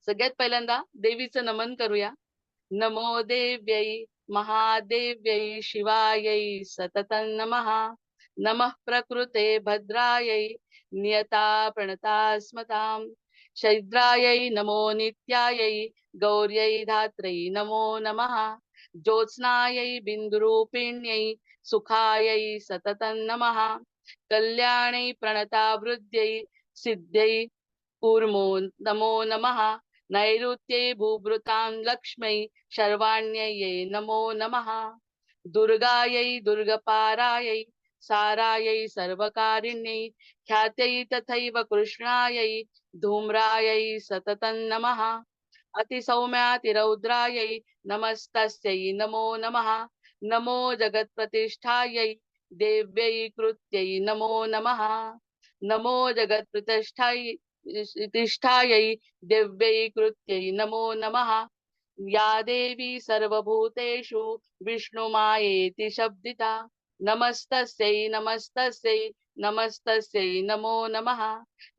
सगळ्यात पहिल्यांदा देवीचं नमन करूया. नमो देव्यै महादेव्यै शिवायै सततं नमः. नमः प्रकृते भद्रायै नियता प्रणतास्मताम्. शैद्रायै नमो नित्यायै गौर्यै धात्रै नमो नमः. ज्योत्स्नायै बिन्दुरूपिण्यै सुखायै सततं नमः. कल्याणै प्रणतावृद्ध्यै सिद्ध्यै कूर्मो नमो नमः. नैऋत्ये भूभृतां लक्ष्मै शर्वाण्यै नमो नमः. दुर्गायै दुर्गपारायै सारायै सर्वकारिण्यै ख्यात्यै तथैव कृष्णायै धूम्रायै सततं नमः. अतिसौम्यातिरौद्रायै नमस्तस्यै नमो नमः. नमो जगत्प्रतिष्ठायै देव्यै कृत्यै नमो नमः. नमो जगत्प्रतिष्ठायै तिष्ठायै दिव्यै कृत्यै नमो नमः. या देवी सर्वभूतेषु विष्णुमायेति शब्दिता नमस्तस्यै नमस्तस्यै नमस्तस्यै नमो नमः.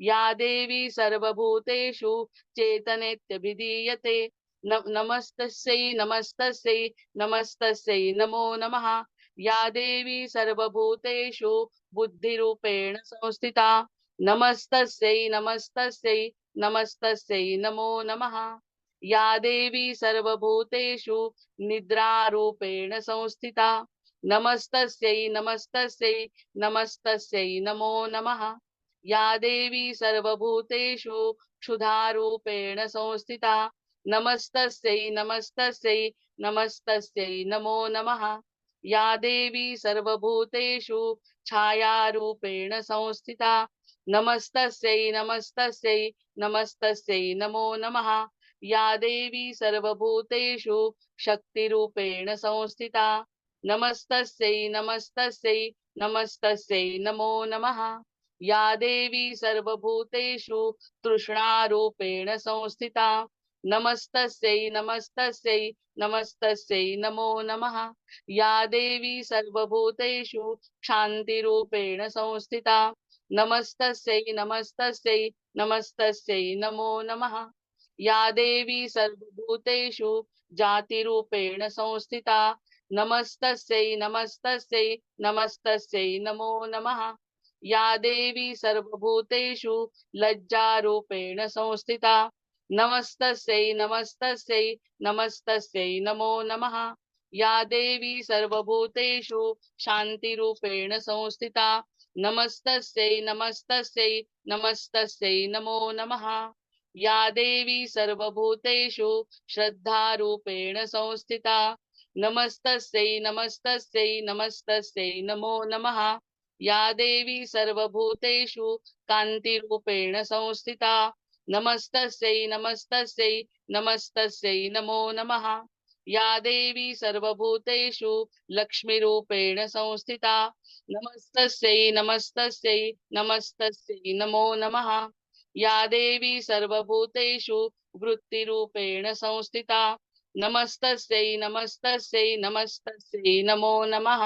या देवी सर्वभूतेषु चेतनेत्यभिधीयते नमस्तस्यै नमस्तस्यै नमस्तस्यै नमो नमः. या देवी सर्वभूतेषु बुद्धिरूपेण संस्थिता नमस्तस्यै नमस्तस्यै नमस्तस्यै नमो नमः. या देवी सर्वभूतेषु निद्रारूपेण संस्थिता नमस्तस्यै नमस्तस्यै नमस्तस्यै नमो नमः. या देवी सर्वभूतेषु क्षुधारूपेण संस्थिता नमस्तस्यै नमस्तस्यै नमस्तस्यै नमो नमः. या देवी सर्वभूतेषु छायारूपेण संस्थिता नमस्तस्यै नमस्तस्यै नमस्तस्यै नमो नमः. या देवी सर्वभूतेषु शक्तिरूपेण संस्थिता नमस्तस्यै नमस्तस्यै नमस्तस्यै नमो नमः. या देवी सर्वभूतेषु तृष्णारूपेण संस्थिता नमस्तस्यै नमस्तस्यै नमस्तस्यै नमो नमः. या देवी सर्वभूतेषु शान्तिरूपेण संस्थिता नमस्तस्यै नमस्तस्यै नमस्तस्यै नमो नमः. या देवी सर्वभूतेषु जातिरूपेण संस्थिता नमस्तस्यै नमस्तस्यै नमस्तस्यै नमो नमः. या देवी सर्वभूतेषु लज्जारूपेण संस्थिता नमस्तस्यै नमस्तस्यै नमस्तस्यै नमो नमः. या देवी सर्वभूतेषु शान्तिरूपेण संस्थिता नमस्तस्यै नमस्तस्यै नमस्तस्यै नमो नमः. या देवी सर्वभूतेषु श्रद्धारूपेण संस्थिता नमस्तस्यै नमस्तस्यै नमस्तस्यै नमो नमः. या देवी सर्वभूतेषु कान्तिरूपेण संस्थिता नमस्तस्यै नमस्तस्यै नमस्तस्यै नमो नमः. या देवी सर्वभूतेषु लक्ष्मीरूपेण संस्थिता नमस्तस्यै नमस्तस्यै नमस्तस्यै नमो नमः. या देवी सर्वभूतेषु वृत्तिरूपेण संस्थिता नमस्तस्यै नमस्तस्यै नमस्तस्यै नमो नमः.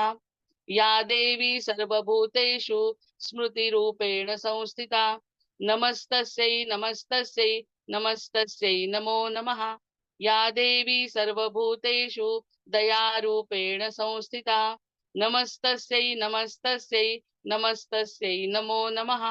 या देवी सर्वभूतेषु स्मृतिरूपेण संस्थिता नमस्तस्यै नमस्तस्यै नमस्तस्यै नमो नमः. या देवी सर्वभूतेषु दयारूपेण संस्थिता नमस्तस्यै नमस्तस्यै नमस्तस्यै नमो नमः.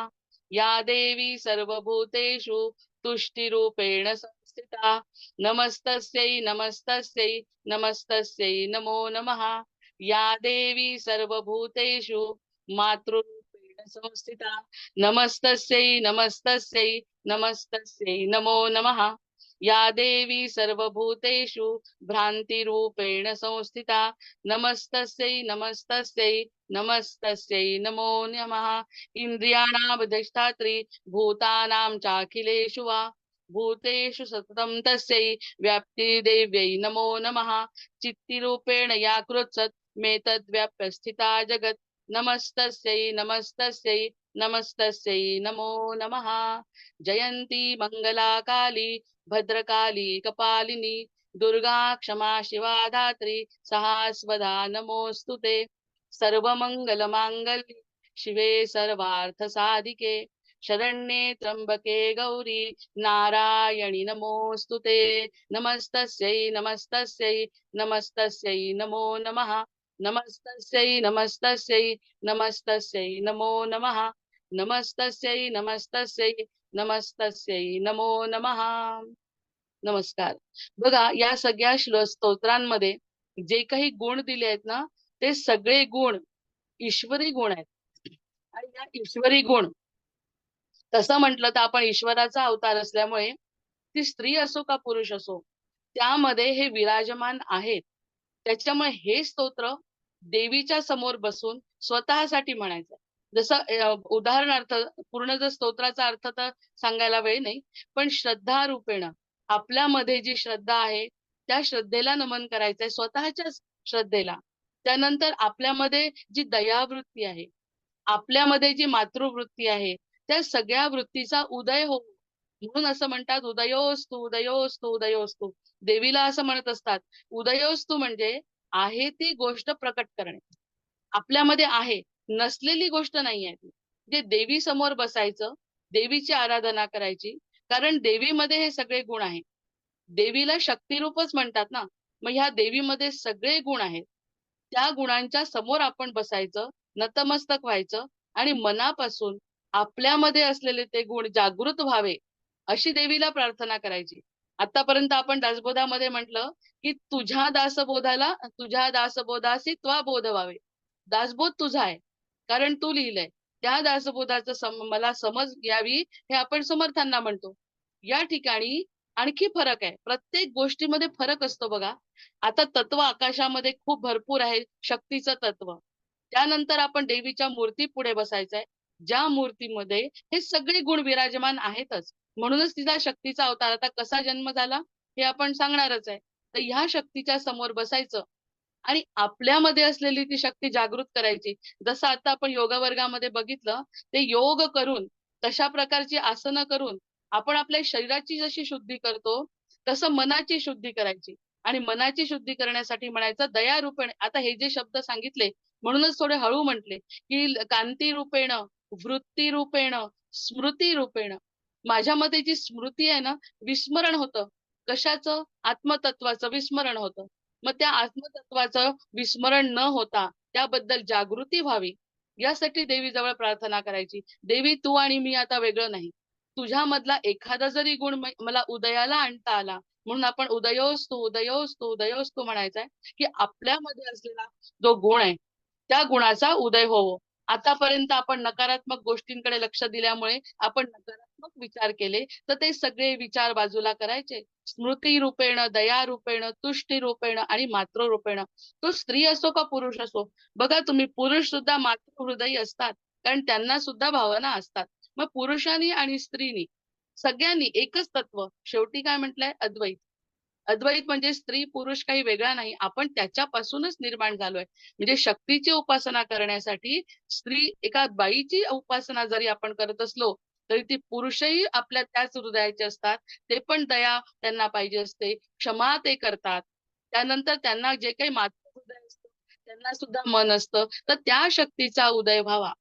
या देवी सर्वभूतेषु तुष्टिरूपेण संस्थिता नमस्तस्यै नमस्तस्यै नमस्तस्यै नमो नमः. या देवी सर्वभूतेषु मातृरूपेण संस्थिता नमस्तस्यै नमस्तस्यै नमस्तस्यै नमो नमः. या देवी सर्वभूतेषु भ्रान्तिरूपेण संस्थिता नमस्तस्यै नमस्तस्यै नमस्तस्यै नमो नमः. इन्द्रियाणामधिष्ठात्री भूतानां चाखिलेषु वा भूतेषु सततं तस्यै व्याप्तिदेव्यै नमो नमः. चित्तिरूपेण या कृत्सत् मेतद्व्याप्य स्थिता जगत् नमस्तस्यै नमस्तस्यै नमस्तस्यै नमो नमः. जयन्ती मङ्गला काली भद्रकाली कपालिनी दुर्गा क्षमा शिवा धात्री सहास्वधा नमोऽस्तु ते. सर्वमङ्गलमाङ्गल्ये शिवे सर्वार्थसाधिके शरण्ये त्र्यंबके गौरी नारायणी नमोस्तुते. नमस्तस्यै नमस्तस्यै नमस्तस्यै नमो नमः. नमस्तस्यै नमस्तस्यै नमस्तस्यै नमो नमः. नमस्तस्यै नमस्तस्यै नमस्तस्यै नमो नमः. नमस्कार. बघा, या सगळ्या स्तोत्रांमध्ये जे काही गुण दिले आहेत ना, ते सगळे गुण ईश्वरी गुण आहेत. आणि या ईश्वरी गुण, तसं म्हटलं तर आपण ईश्वराचा अवतार असल्यामुळे ती स्त्री असो का पुरुष असो, त्यामध्ये हे विराजमान आहेत. त्याच्यामुळे हे स्तोत्र देवीच्या समोर बसून स्वतःसाठी म्हणायचं. जसं उदाहरणार्थ, पूर्ण जर स्तोत्राचा अर्थ तर सांगायला वेळ नाही, पण श्रद्धा रूपेण आपल्यामध्ये जी श्रद्धा आहे त्या श्रद्धेला नमन करायचंय, स्वतःच्याच श्रद्धेला. त्यानंतर आपल्यामध्ये जी दयावृत्ती आहे, आपल्यामध्ये जी मातृवृत्ती आहे, त्या सगळ्या वृत्तीचा उदय हो, म्हणून असं म्हणतात, उदयोस्तु उदयोस्तु उदयोस्तु. देवीला असं म्हणत असतात, उदयोस्तु म्हणजे आहे ती गोष्ट प्रकट करणे. आपल्यामध्ये आहे, नसलेली गोष्ट नाही आहे ती. जे देवी समोर बसायचं, देवीची आराधना करायची, कारण देवीमध्ये हे सगळे गुण आहेत. देवीला शक्तिरूपच म्हणतात ना, मग ह्या देवीमध्ये सगळे गुण आहेत. त्या गुणांच्या समोर आपण बसायचं, नतमस्तक व्हायचं आणि मनापासून आपल्यामध्ये असलेले ते गुण जागृत व्हावे, अशी देवीला प्रार्थना करायची. आतापर्यंत आपण दासबोधामध्ये म्हटलं, की तुझ्या दासबोधासी त्वा बोध व्हावे. दासबोध तुझा आहे, कारण तू लिहिलंय. त्या दासबोधाचं मला समज यावी, हे आपण समर्थांना म्हणतो. या ठिकाणी आणखी फरक आहे. प्रत्येक गोष्टीमध्ये फरक असतो बघा. आता तत्व आकाशामध्ये खूप भरपूर आहे, शक्तीचं तत्व. त्यानंतर आपण देवीच्या मूर्ती पुढे बसायचंय, ज्या मूर्तीमध्ये हे सगळे गुण विराजमान आहेतच. म्हणूनच तिचा शक्तीचा अवतार. आता कसा जन्म झाला हे आपण सांगणारच आहे. तर ह्या शक्तीच्या समोर बसायचं आणि आपल्यामध्ये असलेली ती शक्ती जागृत करायची. जसं आता आपण योगा वर्गामध्ये बघितलं, ते योग करून, तशा प्रकारची आसनं करून आपण आपल्या शरीराची जशी शुद्धी करतो, तसं मनाची शुद्धी करायची. आणि मनाची शुद्धी करण्यासाठी म्हणायचं दयारूपेण. आता हे जे शब्द सांगितले, म्हणूनच थोडे हळू म्हटले, की कांती रूपेण, वृत्ती रूपेण, स्मृती रूपेण. माझ्यामध्ये जी स्मृती आहे ना, विस्मरण होतं. कशाचं? आत्मतत्वाचं विस्मरण होतं. मग त्या आत्मतत्वाचं विस्मरण न होता त्याबद्दल जागृती व्हावी, यासाठी देवीजवळ प्रार्थना करायची. देवी, तू आणि मी आता वेगळं नाही. तुझ्यामधला एखादा जरी गुण मला उदयाला आणता आला, म्हणून आपण उदयोस्तु उदयोस्तु उदयोस्तु म्हणायचंय, की आपल्यामध्ये असलेला जो गुण आहे त्या गुणाचा उदय होवो. आतापर्यंत आपण नकारात्मक गोष्टींकडे लक्ष दिल्यामुळे आपण नकारात्मक विचार केले, तर ते सगळे विचार बाजूला करायचे. स्मृती रूपेण, दया रूपेण, तुष्टी रूपेण आणि मातृ रूपेण. तो स्त्री असो का पुरुष असो. बघा तुम्ही, पुरुष सुद्धा मातृहृदयी असतात, कारण त्यांना सुद्धा भावना असतात. मग पुरुषांनी आणि स्त्रीनी सगळ्यांनी एकच तत्व. शेवटी काय म्हटलंय? अद्वैत. अद्वैत म्हणजे स्त्री पुरुष काही वेगळा नाही, आपण त्याच्यापासूनच निर्माण झालोय. म्हणजे शक्तीची उपासना करण्यासाठी स्त्री, एका बाईची उपासना जरी आपण करत असलो, तरी ती पुरुषही आपल्या त्याच हृदयाचे असतात. ते पण दया त्यांना पाहिजे असते, क्षमा ते करतात. त्यानंतर त्यांना जे काही मातृहृदय असतं, त्यांना सुद्धा मन असतं. तर त्या शक्तीचा उदय व्हावा,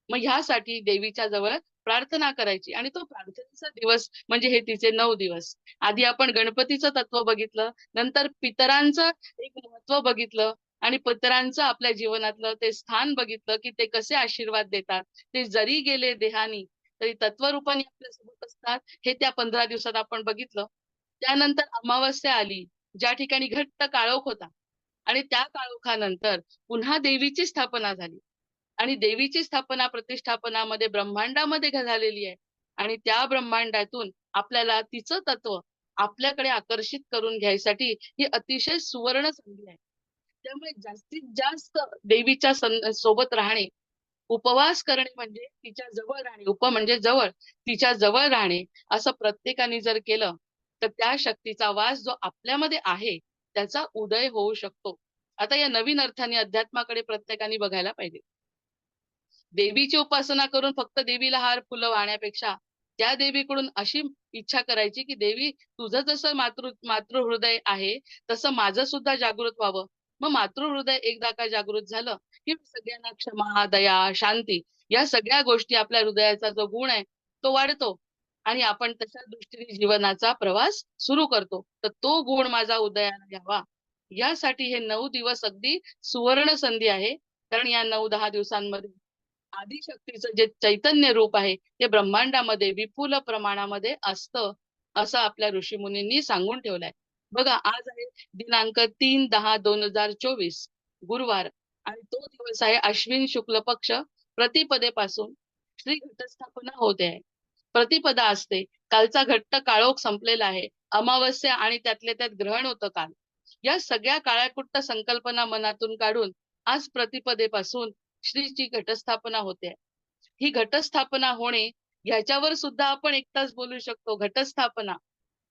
मग ह्यासाठी देवीच्या जवळ प्रार्थना करायची. आणि तो प्रार्थनेचा दिवस म्हणजे हे तिचे 9 दिवस. आधी आपण गणपतीचं तत्व बघितलं, नंतर पितरांचं एक महत्व बघितलं आणि पितरांचं आपल्या जीवनातलं ते स्थान बघितलं, की ते कसे आशीर्वाद देतात. ते जरी गेले देहानी, तरी तत्वरूपाने आपल्यासोबत असतात, हे त्या 15 दिवसात आपण बघितलं. त्यानंतर अमावस्या आली, ज्या ठिकाणी घट्ट काळोख होता, आणि त्या काळोखानंतर पुन्हा देवीची स्थापना झाली. आणि देवीची स्थापना प्रतिष्ठापनामध्ये ब्रह्मांडामध्ये झालेली आहे. आणि त्या ब्रह्मांडातून आपल्याला तिचं तत्व आपल्याकडे आकर्षित करून घ्यायसाठी ही अतिशय सुवर्ण संधी आहे. त्यामुळे जास्तीत जास्त देवीच्या सोबत राहणे, उपवास करणे म्हणजे तिच्या जवळ राहणे. म्हणजे जवळ, तिच्या जवळ राहणे, असं प्रत्येकाने जर केलं, तर त्या शक्तीचा वास जो आपल्यामध्ये आहे त्याचा उदय होऊ शकतो. आता या नवीन अर्थाने अध्यात्माकडे प्रत्येकाने बघायला पाहिजे. देवीची उपासना करून फक्त देवीला हार फुलं वाहण्यापेक्षा त्या देवीकडून अशी इच्छा करायची, की देवी, तुझं जसं मातृहृदय आहे, तसं माझं सुद्धा जागृत व्हावं. मग मातृहृदय एकदा का जागृत झालं, की सगळ्यांना क्षमा, दया, शांती या सगळ्या गोष्टी आपल्या हृदयाचा जो गुण आहे तो वाढतो आणि आपण तशा दृष्टीने जीवनाचा प्रवास सुरू करतो. तर तो गुण माझा उदयाला यावा यासाठी हे 9 दिवस अगदी सुवर्ण संधी आहे. कारण या 9-10 दिवसांमध्ये आदिशक्तीचं जे चैतन्य रूप आहे ते ब्रह्मांडामध्ये विपुल प्रमाणामध्ये असतं असं आपल्या ऋषीमुनींनी सांगून ठेवलंय. बघा आज आहे दिनांक 3/10/2024 गुरुवार आणि तो दिवस आहे अश्विन शुक्ल पक्ष प्रतिपदेपासून श्री घटस्थापना होते आहे. प्रतिपदा असते. कालचा घट्ट काळोख संपलेला आहे. अमावस्या आणि त्यातल्या त्यात ग्रहण होतं काल. या सगळ्या काळ्याकुट्ट संकल्पना मनातून काढून आज प्रतिपदेपासून श्रीची घटस्थापना होते. ही घटस्थापना होणे ह्याच्यावर सुद्धा आपण एक तास बोलू शकतो. घटस्थापना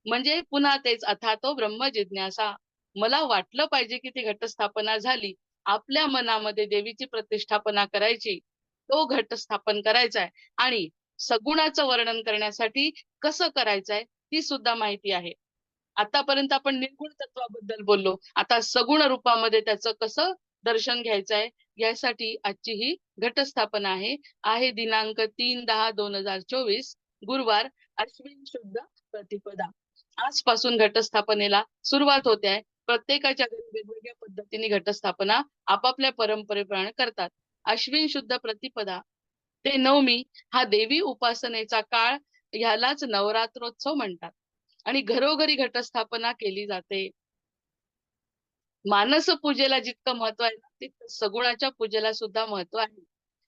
म्हणजे पुन्हा तेच अथातो ब्रह्म जिज्ञासा. मला वाटलं पाहिजे की ती घटस्थापना झाली. आपल्या मनामध्ये देवीची प्रतिष्ठापना करायची. तो घट स्थापन करायचा आहे आणि सगुणाचं वर्णन करण्यासाठी कसं करायचंय ती सुद्धा माहिती आहे. आतापर्यंत आपण निर्गुण तत्वाबद्दल बोललो. आता सगुण रूपामध्ये त्याचं कसं दर्शन घ्यायचंय यासाठी आजची ही घटस्थापना आहे. आहे दिनांक 3/10/2024 गुरुवार अश्विन शुद्ध प्रतिपदा. आजपासून घटस्थापनेला सुरुवात होते आहे. प्रत्येकाच्या घरी वेगवेगळ्या पद्धतीने घटस्थापना आपापल्या परंपरेप्रमाणे करतात. अश्विन शुद्ध प्रतिपदा ते नवमी हा देवी उपासनेचा काळ ह्यालाच नवरात्रोत्सव म्हणतात आणि घरोघरी घटस्थापना केली जाते. मानस पूजेला जितकं महत्व आहे ना, तितकं सगुणाच्या पूजेला सुद्धा महत्व आहे.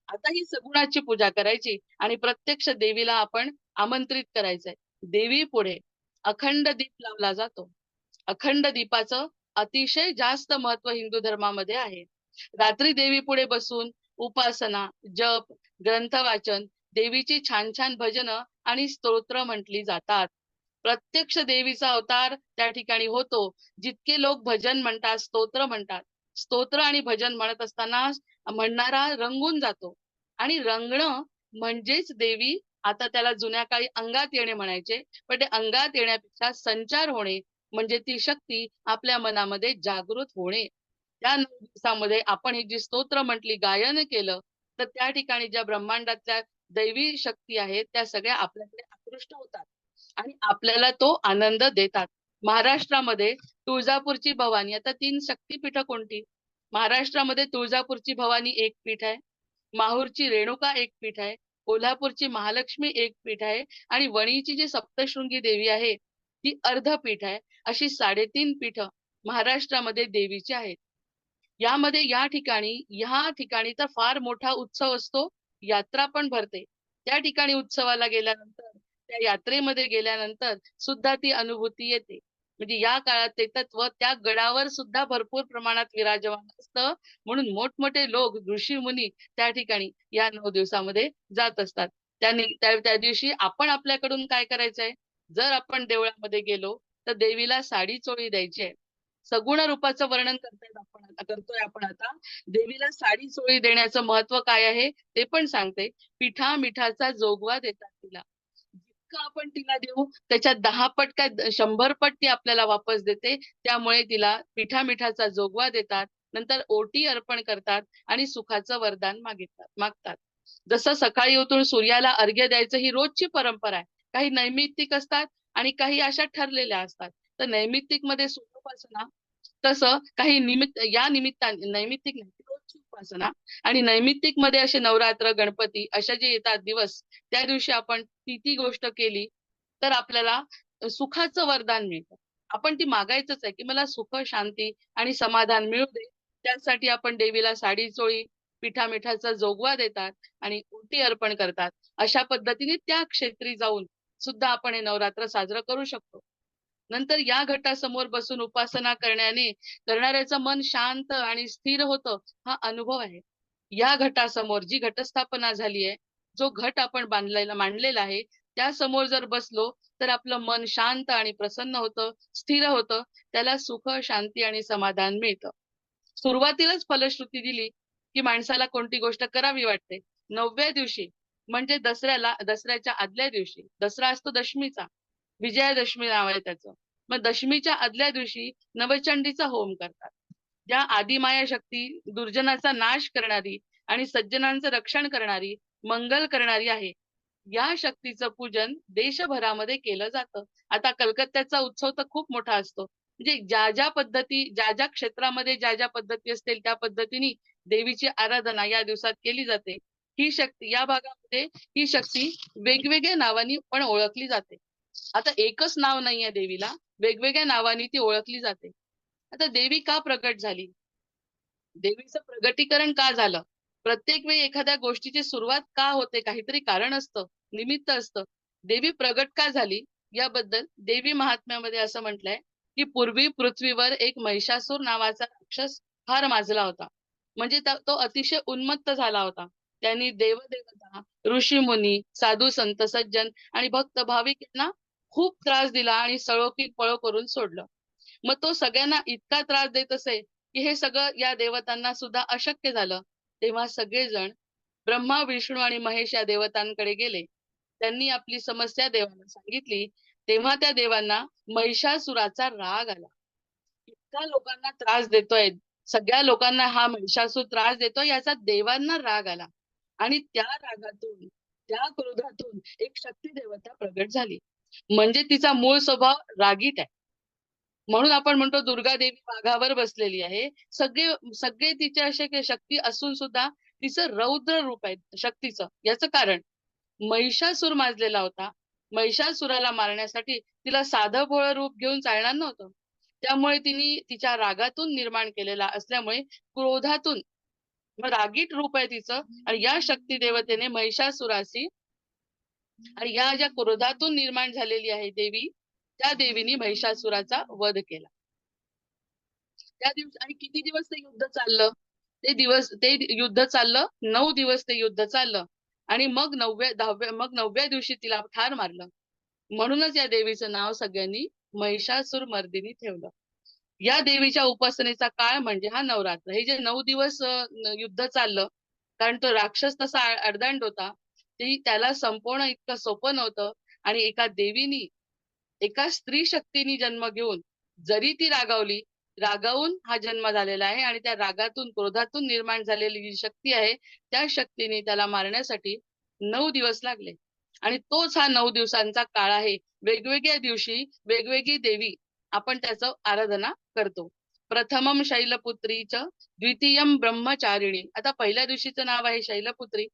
आता ही सगुणाची पूजा करायची आणि प्रत्यक्ष देवीला आपण आमंत्रित करायचंय. देवी पुढे अखंड दीप लावला जातो. अखंड दीपाचं अतिशय जास्त महत्व हिंदू धर्मामध्ये आहे. रात्री देवी पुढे बसून उपासना, जप, ग्रंथ वाचन, देवीची छान छान भजनं आणि स्तोत्र म्हटली जातात. प्रत्यक्ष देवीचा अवतार त्या ठिकाणी होतो. जितके लोक भजन म्हणतात, स्तोत्र म्हणतात. स्तोत्र आणि भजन म्हणत असताना म्हणणारा रंगून जातो आणि रंगणं म्हणजेच देवी आता त्याला जुन्या काळी अंगात येणे म्हणायचे. पण ते अंगात येण्यापेक्षा संचार होणे म्हणजे ती शक्ती आपल्या मनामध्ये जागृत होणे. त्या 9 दिवसामध्ये आपण ही जी स्तोत्र म्हटली, गायन केलं, तर त्या ठिकाणी ज्या ब्रह्मांडातल्या दैवी शक्ती आहेत, त्या सगळ्या आपल्याकडे आकृष्ट होतात आणि आपल्याला तो आनंद देतात. महाराष्ट्रामध्ये तुळजापूरची भवानी, आता 3 शक्तिपीठं कोणती? महाराष्ट्रामध्ये तुळजापूरची भवानी एक पीठ आहे, माहूरची रेणुका एक पीठ आहे, कोल्हापूरची महालक्ष्मी एक पीठ आहे आणि वणीची जी सप्तशृंगी देवी आहे, ती अर्धपीठ आहे. अशी 3.5 पीठं महाराष्ट्रामध्ये देवीची आहेत. यामध्ये या ठिकाणी तर फार मोठा उत्सव असतो. यात्रा पण भरते. त्या ठिकाणी उत्सवाला गेल्यानंतर, त्या यात्रेमध्ये गेल्यानंतर सुद्धा ती अनुभूती येते. म्हणजे या काळात ते तत्व त्या गडावर सुद्धा भरपूर प्रमाणात विराजमान असतं. म्हणून मोठमोठे लोक, ऋषी-मुनी त्या ठिकाणी या 9 दिवसामध्ये जात असतात. त्या दिवशी आपण आपल्याकडून काय करायचंय? जर आपण देवळामध्ये गेलो, तर देवीला साडी चोळी द्यायची आहे. सगुण रूपाचं वर्णन करतोय आपण आता. देवीला साडी चोळी देण्याचं महत्व काय आहे ते पण सांगते. पिठा मिठाचा जोगवा देतात तिला. जितकं आपण तिला देऊ त्याच्या 10 पट काय 100 पट ती आपल्याला वापस देते. त्यामुळे तिला पिठा मिठाचा जोगवा देतात. नंतर ओटी अर्पण करतात आणि सुखाचं वरदान मागतात. जसं सकाळी उठून सूर्याला अर्घ्य द्यायचं ही रोजची परंपरा आहे. काही नैमित्तिक असतात आणि काही अशा ठरलेल्या असतात. तर नैमित्तिक मध्ये सूर्योपासना तसं काही या निमित्ताने नैमित्तिक नाही, रोजची उपासना आणि नैमित्तिक मध्ये असे नवरात्र, गणपती अशा जे येतात दिवस, त्या दिवशी आपण ती गोष्ट केली तर आपल्याला सुखाचं वरदान मिळतं. आपण ती मागायचंच आहे, की मला सुख, शांती आणि समाधान मिळू दे. त्यासाठी आपण देवीला साडी चोळी, पिठा-मिठाचा जोगवा देतात आणि ओटी अर्पण करतात. अशा पद्धतीने त्या क्षेत्री जाऊन सुद्धा आपण हे नवरात्र साजरं करू शकतो. नंतर या घटासमोर बसून उपासना करणाऱ्याचं मन शांत आणि स्थिर होतं हा अनुभव आहे. या घटासमोर जी घटस्थापना झाली आहे, जो घट आपण मांडलेला आहे, त्यासमोर जर बसलो तर आपलं मन शांत आणि प्रसन्न होतं, स्थिर होतं. त्याला सुख, शांती आणि समाधान मिळतं. सुरुवातीलाच फलश्रुती दिली, की माणसाला कोणती गोष्ट करावी वाटते. 9व्या दिवशी म्हणजे दसऱ्याच्या आदल्या दिवशी, दसरा असतो दशमीचा, विजयादशमी नाव आहे त्याचं. मग दशमीच्या आदल्या दिवशी नवचंडीचा होम करतात. ज्या आदिमाया शक्ती दुर्जनाचा नाश करणारी आणि सज्जनांचं रक्षण करणारी मंगल करणारी आहे. या शक्तीचं पूजन देशभरामध्ये केलं जातं. आता कलकत्त्याचा उत्सव तर खूप मोठा असतो. म्हणजे ज्या क्षेत्रामध्ये ज्या पद्धती असतील त्या पद्धतीने देवीची आराधना या दिवसात केली जाते. ही शक्ती या भागामध्ये ही शक्ती वेगवेगळ्या नावांनी पण ओळखली जाते. आता एकच नाव नाहीये देवीला, वेगवेगळ्या नावांनी ती ओळखली जाते. आता देवी का प्रकट झाली? देवीचं प्रगटीकरण का झालं? प्रत्येक वेळी एखाद्या गोष्टीची सुरुवात का होते? काहीतरी कारण असतं, निमित्त असतं. देवी प्रगट का झाली? याबद्दल देवी महात्म्यामध्ये असं म्हटलंय, की पूर्वी पृथ्वीवर एक महिषासूर नावाचा राक्षस फार माजला होता. म्हणजे तो अतिशय उन्मत्त झाला होता. त्यांनी देवदेवता, ऋषीमुनी, साधू संत सज्जन आणि भक्त भाविक यांना खूप त्रास दिला आणि सळो की पळो करून सोडलं. मग तो सगळ्यांना इतका त्रास देत असे, की हे सगळं या देवतांना सुद्धा अशक्य झालं. तेव्हा सगळेजण ब्रह्मा, विष्णू आणि महेश या देवतांकडे गेले. त्यांनी आपली समस्या देवाला सांगितली. तेव्हा त्या देवांना महिषासुराचा राग आला. इतका लोकांना त्रास देतोय, सगळ्या लोकांना हा महिषासूर त्रास देतोय याचा देवांना राग आला. आणि त्या रागातून, त्या क्रोधातून एक शक्ती देवता प्रगट झाली. म्हणजे तिचा मूळ स्वभाव रागीट आहे. म्हणून आपण म्हणतो दुर्गा देवी वाघावर बसलेली आहे. सगळे सगळे तिचे असे काही शक्ती असून सुद्धा तिचं रौद्र रूप आहे शक्तीचं. याचं कारण महिषासूर माजलेला होता. महिषासुराला मारण्यासाठी तिला साधं भोळं रूप घेऊन चालणार नव्हतं. त्यामुळे तिने तिच्या रागातून निर्माण केलेला असल्यामुळे क्रोधातून मग रागीट रूप आहे तिचं आणि या शक्ती देवतेने महिषासुराशी आणि या ज्या क्रोधातून निर्माण झालेली आहे देवी, त्या देवीने महिषासुराचा वध केला. त्या दिवशी आणि किती दिवस ते युद्ध चाललं? ते युद्ध चाललं 9 दिवस ते युद्ध चाललं आणि मग 9व्या दिवशी तिला ठार मारलं. म्हणूनच या देवीचं नाव सगळ्यांनी महिषासूर मर्दिनी ठेवलं. या देवीच्या उपासनेचा काळ म्हणजे हा नवरात्र. हे जे 9 दिवस युद्ध चाललं, कारण तो राक्षस तसा अर्धांड होता. त्याला संपवणं इतकं सोपं नव्हतं आणि एका देवीनी एका स्त्री शक्तीने जन्म घेऊन जरी ती रागावली, रागावून हा जन्म झालेला आहे आणि त्या रागातून, क्रोधातून निर्माण झालेली जी शक्ती आहे, त्या शक्तीने त्याला मारण्यासाठी 9 दिवस लागले. आणि तोच हा 9 दिवसांचा काळ आहे. वेगवेगळ्या दिवशी वेगवेगळी देवी आपण त्याचं आराधना करतो. प्रथमम शैलपुत्रीच, द्वितीयम ब्रह्मचारिणी. आता पहिल्या दिवशीचं नाव आहे शैलपुत्री,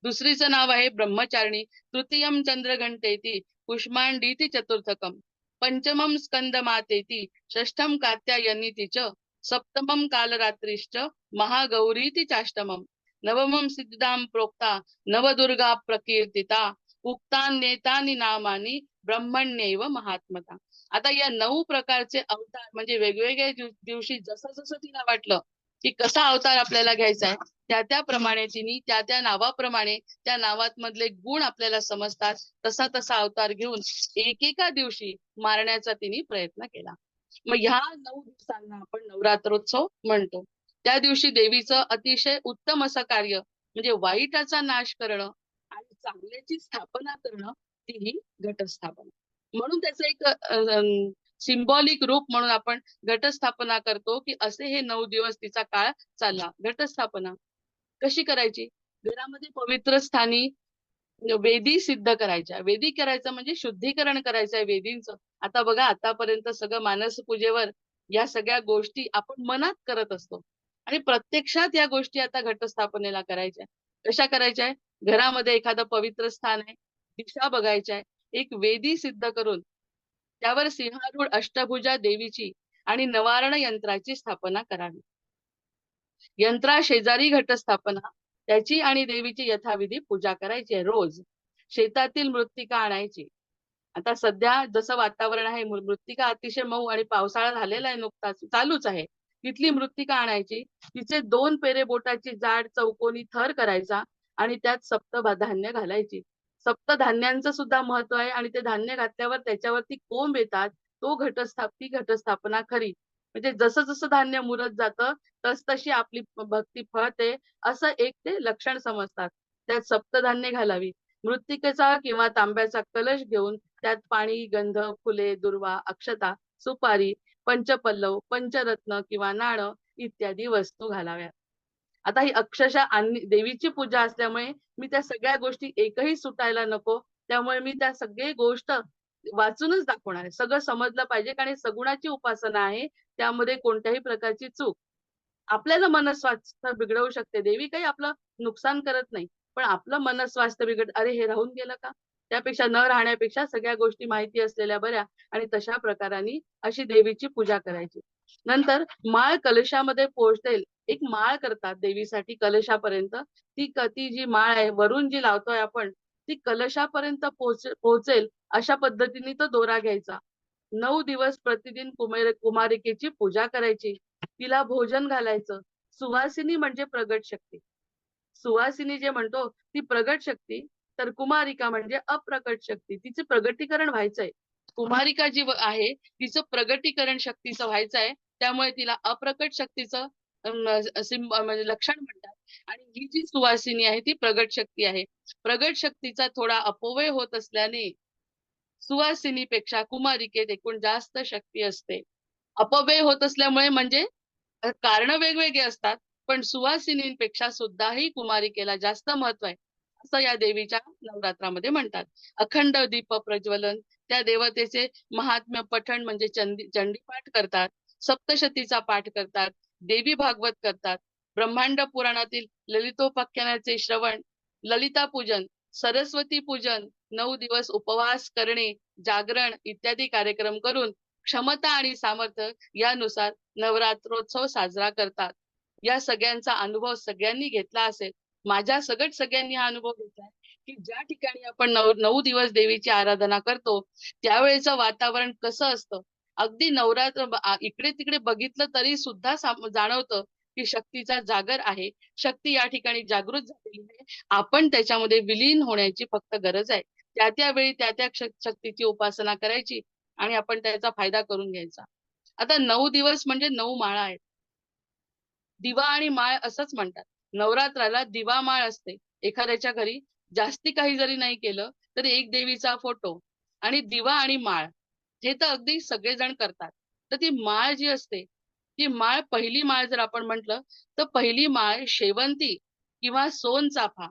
दुसरीचं नाव आहे ब्रह्मचारिणी, तृतीयम चंद्रघंटेती, कुष्मांडीती चतुर्थकम, पंचमम स्कंदमातेती, षष्ठम कात्यायनीती च, सप्तमम कालरात्रीश्च, महागौरीती चाष्टमम, नवमम सिद्धाम प्रोक्ता, नवदुर्गा प्रकीर्तिता, उक्तान्येतानि नामानी ब्रह्मण्यैव महात्मता. आता या 9 प्रकारचे अवतार म्हणजे वेगवेगळ्या दिवशी जसं जसं तिला वाटलं, की कसा अवतार आपल्याला घ्यायचा आहे, त्या तिने त्या नावाप्रमाणे त्या नावात मधले गुण आपल्याला समजतात. तसा तसा अवतार घेऊन एकेका दिवशी मारण्याचा तिने प्रयत्न केला. मग ह्या 9 दिवसांना आपण नवरात्रोत्सव म्हणतो. त्या दिवशी देवीचं अतिशय उत्तम असं कार्य म्हणजे वाईटाचा नाश करणं आणि चांगल्याची स्थापना करणं, ती ही घटस्थापना. म्हणून त्याचं एक सिम्बॉलिक रूप म्हणून आपण घटस्थापना करतो, की असे हे 9 दिवस तिचा काळ चालला. घटस्थापना कशी करायची? घरामध्ये पवित्र स्थानी वेदी सिद्ध करायच्या. वेदी करायचं म्हणजे शुद्धीकरण करायचं आहे वेदींचं. आता बघा आतापर्यंत सगळं मानस पूजेवर या सगळ्या गोष्टी आपण मनात करत असतो आणि प्रत्यक्षात या गोष्टी आता घटस्थापनेला करायच्या. कशा करायच्या आहे? घरामध्ये एखादं पवित्र स्थान आहे, दिशा बघायच्या आहे, एक वेदी सिद्ध करून त्यावर सिंहारूढ अष्टभुजा देवीची आणि नवारण यंत्राची स्थापना करावी. यंत्राशेजारी घटस्थापना, त्याची आणि देवीची यथाविधी पूजा करायची आहे रोज. शेतातील मृत्तिका आणायची. आता सध्या जसं वातावरण आहे मृत्तिका अतिशय मऊ आणि पावसाळा झालेला आहे नुकताच, चालूच आहे. तिथली मृत्तिका आणायची, तिचे 2 पेरे बोटाची जाड चौकोनी थर करायचा आणि त्यात सप्तधान्य घालायची. सप्तधान्यांचं सुद्धा महत्व आहे आणि ते धान्य घातल्यावर त्याच्यावरती कोंब येतात. ती घटस्थापना खरी. म्हणजे जसं-जसं धान्य मुरत जातं, तसतशी आपली भक्ती फळते, असं एक ते लक्षण समजतात. त्यात सप्तधान्य घालावी. मृत्तिकेचा किंवा तांब्याचा कलश घेऊन त्यात पाणी, गंध, फुले, दुर्वा, अक्षता, सुपारी, पंचपल्लव, पंचरत्न किंवा नाणं इत्यादी वस्तू घालाव्यात. आता ही अक्षरशः देवीची पूजा असल्यामुळे मी त्या सगळ्या गोष्टी एकही सुटायला नको. त्यामुळे मी त्या सगळी गोष्ट वाचूनच दाखवणार आहे. सगळं समजलं पाहिजे कारण ही सगुणाची उपासना आहे. त्यामध्ये कोणत्याही प्रकारची चूक आपल्याला मनस्वास्थ्य बिघडवू शकते. देवी काही आपलं नुकसान करत नाही. पण आपलं मनस्वास्थ्य अरे हे राहून गेलं का? त्यापेक्षा न राहण्यापेक्षा सगळ्या गोष्टी माहिती असलेल्या बऱ्या आणि तशा प्रकाराने अशी देवीची पूजा करायची. नंतर माळ कलशामध्ये पोहोचेल, एक माळ करतात देवीसाठी कलशापर्यंत. ती जी माळ आहे वरून जी लावतोय आपण, ती कलशापर्यंत पोहोचेल अशा पद्धतीने तो दोरा घ्यायचा. 9 दिवस प्रतिदिन कुमारिकेची पूजा करायची. तिला भोजन घालायचं. सुवासिनी म्हणजे प्रगट शक्ती. सुवासिनी जे म्हणतो ती प्रगट शक्ती, तर कुमारिका म्हणजे अप्रकट शक्ती. तिचं प्रगटीकरण व्हायचंय. कुमारिका जी आहे तिचं प्रगटीकरण शक्तीचं व्हायचंय. त्यामुळे तिला अप्रकट शक्तीचं म्हणजे लक्षण म्हणतात. आणि ही जी सुवासिनी आहे ती प्रगट शक्ती आहे. प्रगट शक्तीचा थोडा अपव्यय होत असल्याने सुवासिनीपेक्षा कुमारिकेत एकूण जास्त शक्ती असते. अपव्यय होत असल्यामुळे म्हणजे कारण वेगवेगळे असतात, पण सुवासिनींपेक्षा सुद्धाही कुमारिकेला जास्त महत्व आहे, असं या देवीच्या नवरात्रामध्ये म्हणतात. अखंड दीप प्रज्वलन, त्या देवतेचे महात्म्य पठण म्हणजे चंडीपाठ करतात, सप्तशतीचा पाठ करतात, देवी भागवत करतात, ब्रह्मांड पुराणातील ललितोपाख्यानाचे श्रवण, ललिता पूजन, सरस्वती पूजन, 9 दिवस उपवास करणे, जागरण इत्यादी कार्यक्रम करून क्षमता आणि सामर्थ्य यानुसार नवरात्रोत्सव साजरा करतात. या सगळ्यांचा अनुभव सगळ्यांनी घेतला असेल. माझ्या सकट सगळ्यांनी हा अनुभव घेतलाय, की ज्या ठिकाणी आपण 9 दिवस देवीची आराधना करतो, त्यावेळेचं वातावरण कसं असतं. अगदी इकडे-तिकडे बघितलं तरी सुद्धा जाणवतं, की शक्तीचा जागर आहे. शक्ती या ठिकाणी जागृत झालेली आहे. आपण त्याच्यामध्ये विलीन होण्याची फक्त गरज आहे. त्या-त्या वेळी त्या-त्या शक्तीची उपासना करायची आणि आपण त्याचा फायदा करून घ्यायचा. आता 9 दिवस म्हणजे 9 माळा आहेत. दिवा आणि माळ असंच म्हणतात. नवरात्राला दिवा माळ असते. एखाद्याच्या घरी जास्ती काही जरी नाही केलं, तरी एक देवीचा फोटो आणि दिवा आणि माळ हे तर अगदी सगळेजण करतात. तर ती माळ जी असते, ती माळ पहिली माळ जर आपण म्हटलं, तर पहिली माळ शेवंती किंवा सोनचाफा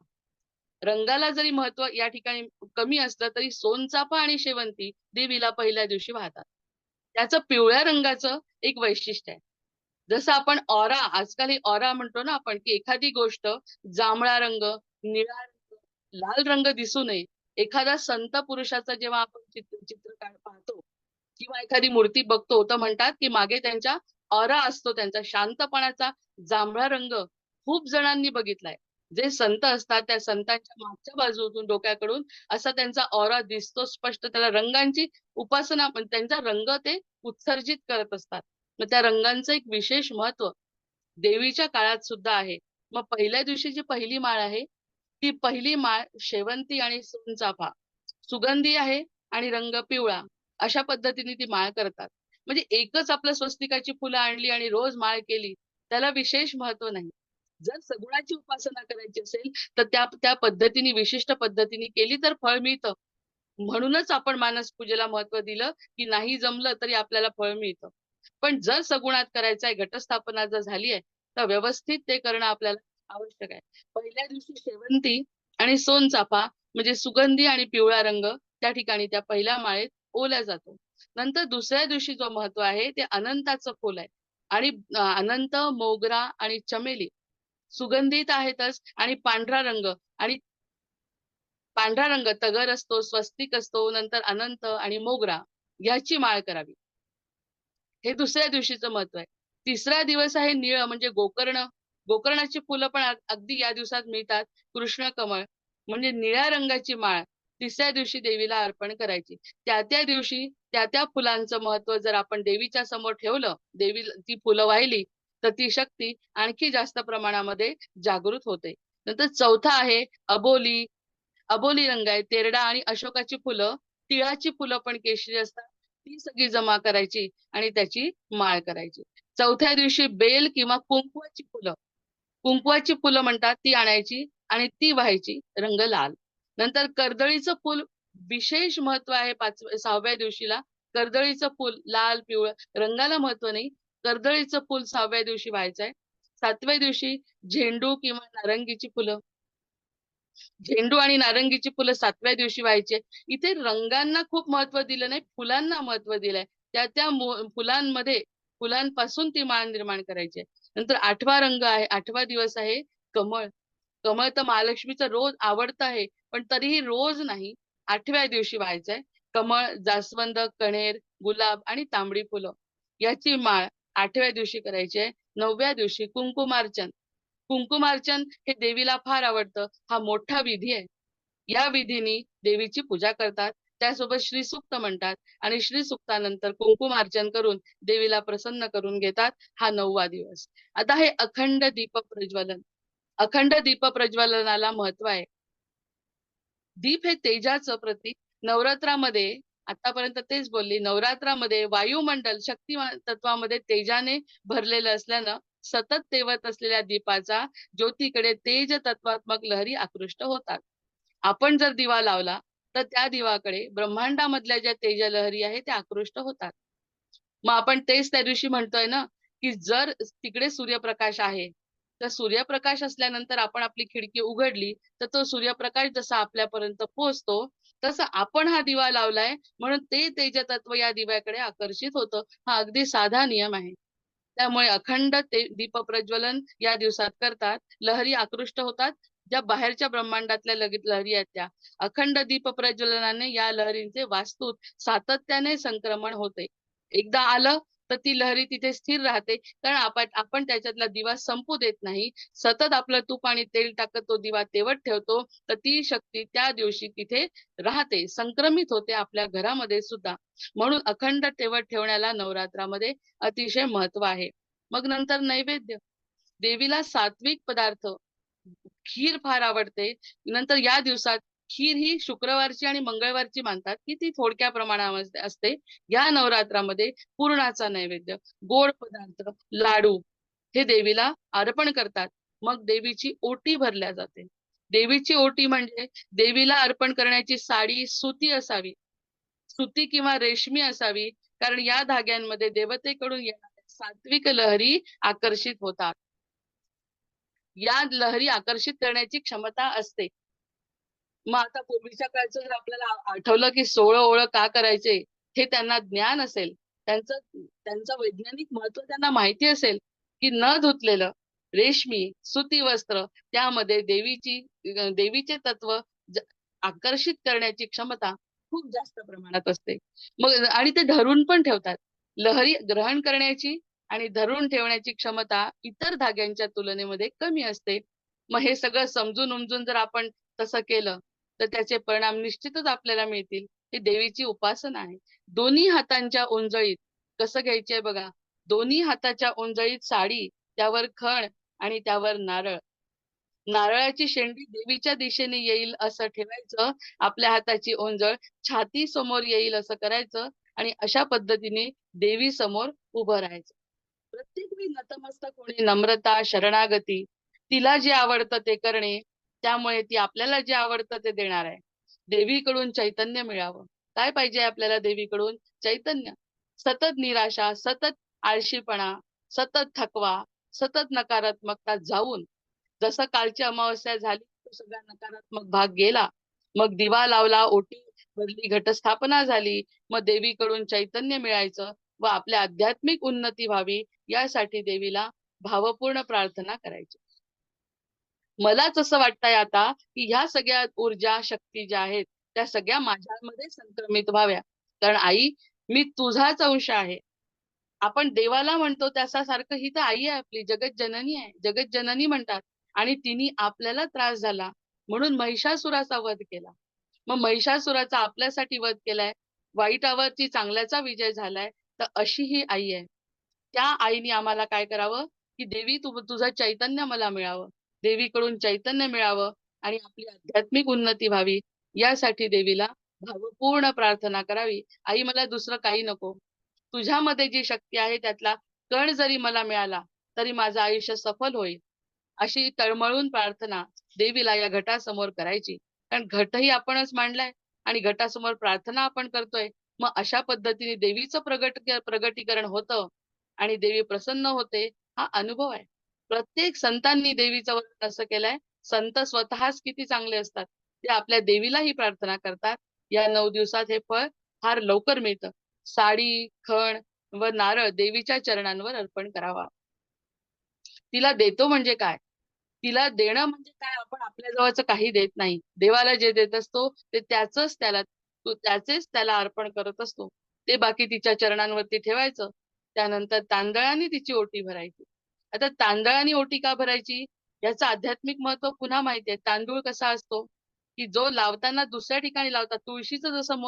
रंगाला जरी महत्व या ठिकाणी कमी असलं, तरी सोनचाफा आणि शेवंती देवीला पहिल्या दिवशी वाहतात. त्याचं पिवळ्या रंगाचं एक वैशिष्ट्य आहे. जसं आपण ऑरा आजकाल ही ऑरा म्हणतो ना आपण, की एखादी गोष्ट जांभळा रंग, निळा रंग, लाल रंग दिसू नये. एखादा संत पुरुषाचं जेव्हा आपण चित्र पाहतो किंवा एखादी मूर्ती बघतो, तर म्हणतात, की मागे त्यांच्या ऑरा असतो त्यांचा शांतपणाचा जांभळा रंग खूप जणांनी बघितलाय. जे संत असतात त्या संतांच्या मागच्या बाजूतून डोक्याकडून असा त्यांचा ऑरा दिसतो स्पष्ट. त्याला रंगांची उपासना पण त्यांचा रंग ते उत्सर्जित करत असतात. मग त्या रंगांचं एक विशेष महत्व देवीच्या काळात सुद्धा आहे. मग पहिल्या दिवशी जी पहिली माळ आहे, ती पहिली माळ शेवंती आणि सोनचाफा सुगंधी आहे आणि रंग पिवळा. अशा पद्धतीने ती माळ करतात. म्हणजे एकच आपलं स्वस्तिकाची फुलं आणली आणि रोज माळ केली, त्याला विशेष महत्व नाही. जर सगुणाची उपासना करायची असेल, तर त्या त्या पद्धतीने विशिष्ट पद्धतीने केली तर फळ मिळतं. म्हणूनच आपण मानस पूजेला महत्व दिलं, की नाही जमलं तरी आपल्याला फळ मिळतं. पण जर सगुणात करायचं आहे, घटस्थापना जर झाली आहे, तर व्यवस्थित ते करणं आपल्याला आवश्यक आहे. पहिल्या दिवशी शेवंती आणि सोनचाफा म्हणजे सुगंधी आणि पिवळा रंग त्या ठिकाणी त्या पहिल्या माळेत ओवला जातो. नंतर दुसऱ्या दिवशी जो महत्व आहे ते अनंताचं फुल आहे आणि अनंत, मोगरा आणि चमेली सुगंधित आहेतच आणि पांढरा रंग आणि पांढरा रंग तगर असतो, स्वस्तिक असतो, नंतर अनंत आणि मोगरा ह्याची माळ करावी. हे दुसऱ्या दिवशीचं महत्व आहे. तिसरा दिवस आहे निळं म्हणजे गोकर्ण. गोकर्णाची फुलं पण अगदी या दिवसात मिळतात. कृष्ण कमळ म्हणजे निळ्या रंगाची माळ तिसऱ्या दिवशी देवीला अर्पण करायची. त्या दिवशी त्या फुलांचं महत्व जर आपण देवीच्या समोर ठेवलं, देवी ती फुलं वाहिली, तर ती शक्ती आणखी जास्त प्रमाणामध्ये जागृत होते. नंतर चौथा आहे अबोली. अबोली रंग आहे. तेरडा आणि अशोकाची फुलं, तिळाची फुलं पण केशरी असतात. ती सगळी जमा करायची आणि त्याची माळ करायची. चौथ्या दिवशी बेल किंवा कुंकवाची फुलं, कुंकवाची फुलं म्हणतात ती आणायची आणि ती व्हायची, रंग लाल. नंतर कर्दळीचं फूल विशेष महत्व आहे 6व्या दिवशीला. कर्दळीचं फूल लाल, पिवळं रंगाला महत्व नाही. कर्दळीचं फूल 6व्या दिवशी व्हायचंय. 7व्या दिवशी झेंडू किंवा नारंगीची फुलं, झेंडू आणि नारंगीची फुलं 7व्या दिवशी व्हायचे. इथे रंगांना खूप महत्व दिलं नाही, फुलांना महत्व दिलंय. त्या फुलांमध्ये फुलांपासून ती माळ निर्माण करायची आहे. नंतर 8वा रंग आहे, 8वा दिवस आहे कमळ. कमळ तर महालक्ष्मीचं रोज आवडतं आहे, पण तरीही रोज नाही, 8व्या दिवशी व्हायचंय. कमळ, जास्वंद, कण्हेर, गुलाब आणि तांबडी फुलं याची माळ 8व्या दिवशी करायची आहे. 9व्या दिवशी कुंकुमार्चन. कुंकुमार्चन हे देवीला फार आवडतं. हा मोठा विधी आहे. या विधीनी देवीची पूजा करतात. त्यासोबत श्रीसूक्त म्हणतात आणि श्रीसूक्तानंतर कुंकुमार्चन करून देवीला प्रसन्न करून घेतात. हा 9वा दिवस. आता हे अखंड दीप प्रज्वलन. अखंड दीप प्रज्वलनाला महत्व आहे. दीप हे तेजाचं प्रतीक. नवरात्रामध्ये आतापर्यंत तेच बोलली. नवरात्रामध्ये वायुमंडल शक्ती तत्वामध्ये तेजाने भरलेलं असल्यानं सतत तेवत असलेल्या दीपाचा ज्योतीकडे तेज तत्वात्मक लहरी आकृष्ट होतात. आपण जर दिवा लावला तर त्या दिवाकडे ब्रह्मांडामधल्या ज्या तेज लहरी आहेत त्या आकृष्ट होतात. मग आपण तेच त्या दिवशी म्हणतोय ना, की जर तिकडे सूर्यप्रकाश आहे, तर सूर्यप्रकाश असल्यानंतर आपण आपली खिडकी उघडली, तर तो सूर्यप्रकाश जसा आपल्यापर्यंत पोहोचतो, तसं आपण हा दिवा लावलाय म्हणून ते तेजतत्व या दिव्याकडे आकर्षित होतं. हा अगदी साधा नियम आहे. त्यामुळे अखंड ते दीपप्रज्वलन या दिवसात करतात. लहरी आकृष्ट होतात. ज्या बाहेरच्या ब्रह्मांडातल्या लहरी आहेत त्या. अखंड दीपप्रज्वलनाने या लहरींचे वास्तूत सातत्याने संक्रमण होते. एकदा आलं तर ती लहरी तिथे स्थिर राहते. कारण आपण त्याच्यातला दिवा संपू देत नाही. सतत आपलं तूप आणि तेल टाकत तो दिवा तेवत ठेवतो. तर ती शक्ती त्या दिवशी तिथे राहते, संक्रमित होते आपल्या घरामध्ये सुद्धा. म्हणून अखंड तेवत ठेवण्याला नवरात्रामध्ये अतिशय महत्व आहे. मग नंतर नैवेद्य. देवीला सात्विक पदार्थ, खीर फार आवडते. नंतर या दिवसात खीर ही शुक्रवारची आणि मंगळवारची मानतात, की ती थोडक्या प्रमाणामध्ये असते. या नवरात्रामध्ये पुरणाचा नैवेद्य, गोड पदार्थ, लाडू हे देवीला अर्पण करतात. मग देवीची ओटी भरल्या जाते. देवीची ओटी म्हणजे देवीला अर्पण करण्याची साडी सुती असावी. सुती किंवा रेशमी असावी. कारण या धाग्यांमध्ये देवतेकडून येणाऱ्या सात्विक लहरी आकर्षित होतात. या लहरी आकर्षित करण्याची क्षमता असते. मग आता पूर्वीच्या काळचं जर आपल्याला आठवलं की 16 ओळ का करायचे, हे त्यांना ज्ञान असेल, त्यांचं वैज्ञानिक महत्व त्यांना माहिती असेल, की न धुतलेलं रेशमी सुती वस्त्र त्यामध्ये देवीचे तत्व ज आकर्षित करण्याची क्षमता खूप जास्त प्रमाणात असते. मग आणि ते धरून पण ठेवतात. लहरी ग्रहण करण्याची आणि धरून ठेवण्याची क्षमता इतर धाग्यांच्या तुलनेमध्ये कमी असते. मग हे सगळं समजून-उमजून जर आपण तसं केलं, तर त्याचे परिणाम निश्चितच आपल्याला मिळतील. ही देवीची उपासना आहे. दोन्ही हातांच्या ओंजळीत कसं घ्यायचंय बघा. दोन्ही हाताच्या ओंजळीत साडी, त्यावर खण आणि त्यावर नारळ. नारळाची शेंडी देवीच्या दिशेने येईल असं ठेवायचं. आपल्या हाताची ओंजळ छाती समोर येईल असं करायचं आणि अशा पद्धतीने देवी समोर उभं राहायचं. प्रत्येक वेळी नतमस्तक होणे, नम्रता, शरणागती, तिला जे आवडतं ते करणे, त्यामुळे ती आपल्याला जे आवडतं ते देणार आहे. देवीकडून चैतन्य मिळावं. काय पाहिजे आपल्याला देवीकडून? चैतन्य. सतत निराशा, सतत आळशीपणा, सतत थकवा, सतत नकारात्मकता जाऊन जसं कालची अमावस्या झाली, तो सगळा नकारात्मक भाग गेला. मग दिवा लावला, ओटी भरली, घटस्थापना झाली. मग देवीकडून चैतन्य मिळायचं व आपल्या आध्यात्मिक उन्नती व्हावी यासाठी देवीला भावपूर्ण प्रार्थना करायची. मलाच असं वाटतंय आता, की ह्या सगळ्या ऊर्जा, शक्ती ज्या आहेत, त्या सगळ्या माझ्यामध्ये संक्रमित व्हाव्या. कारण आई, मी तुझाच अंश आहे. आपण देवाला म्हणतो त्याच्यासारखं ही तर आई आहे आपली, जगज्जननी आहे. जगज्जननी म्हणतात आणि तिने आपल्याला त्रास झाला म्हणून महिषासुराचा वध केला. मग महिषासुराचा आपल्यासाठी वध केलाय, वाईटावरती चांगल्याचा विजय झालाय, तर अशी ही आई आहे. त्या आईने आम्हाला काय करावं, की देवी तुझं चैतन्य मला मिळावं. देवीकडून चैतन्य मिळावं आणि आपली आध्यात्मिक उन्नती व्हावी यासाठी देवीला भावपूर्ण प्रार्थना करावी. आई मला दुसरं काही नको. तुझ्यामध्ये जी शक्ती आहे त्यातला कण जरी मला मिळाला, तरी माझं आयुष्य सफल होईल. अशी तळमळून प्रार्थना देवीला या घटासमोर करायची. कारण घटही आपणच मांडलाय आणि घटासमोर प्रार्थना आपण करतोय. मग अशा पद्धतीने देवीचं प्रगटीकरण होतं आणि देवी प्रसन्न होते. हा अनुभव आहे. प्रत्येक संतांनी देवीचं वर्णन असं केलंय. संत स्वतःच किती चांगले असतात. ते आपल्या देवीलाही प्रार्थना करतात. या 9 दिवसात हे फळ फार लवकर मिळतं. साडी, खण व नारळ देवीच्या चरणांवर अर्पण करावा. तिला देतो म्हणजे काय? तिला देणं म्हणजे काय? आपण आपल्या जवळचं काही देत नाही. देवाला जे देत असतो ते त्याचेच त्याला अर्पण करत असतो. ते बाकी तिच्या चरणांवरती ठेवायचं. त्यानंतर तांदळाने तिची ओटी भरायची. आता तांदळाने ओटी का भरायची? याचं आध्यात्मिक महत्त्व पुन्हा माहिती आहे. तांदूळ कसा असतो, की जो लावताना दुसऱ्या ठिकाणी लावतात. तुळशीचं जसं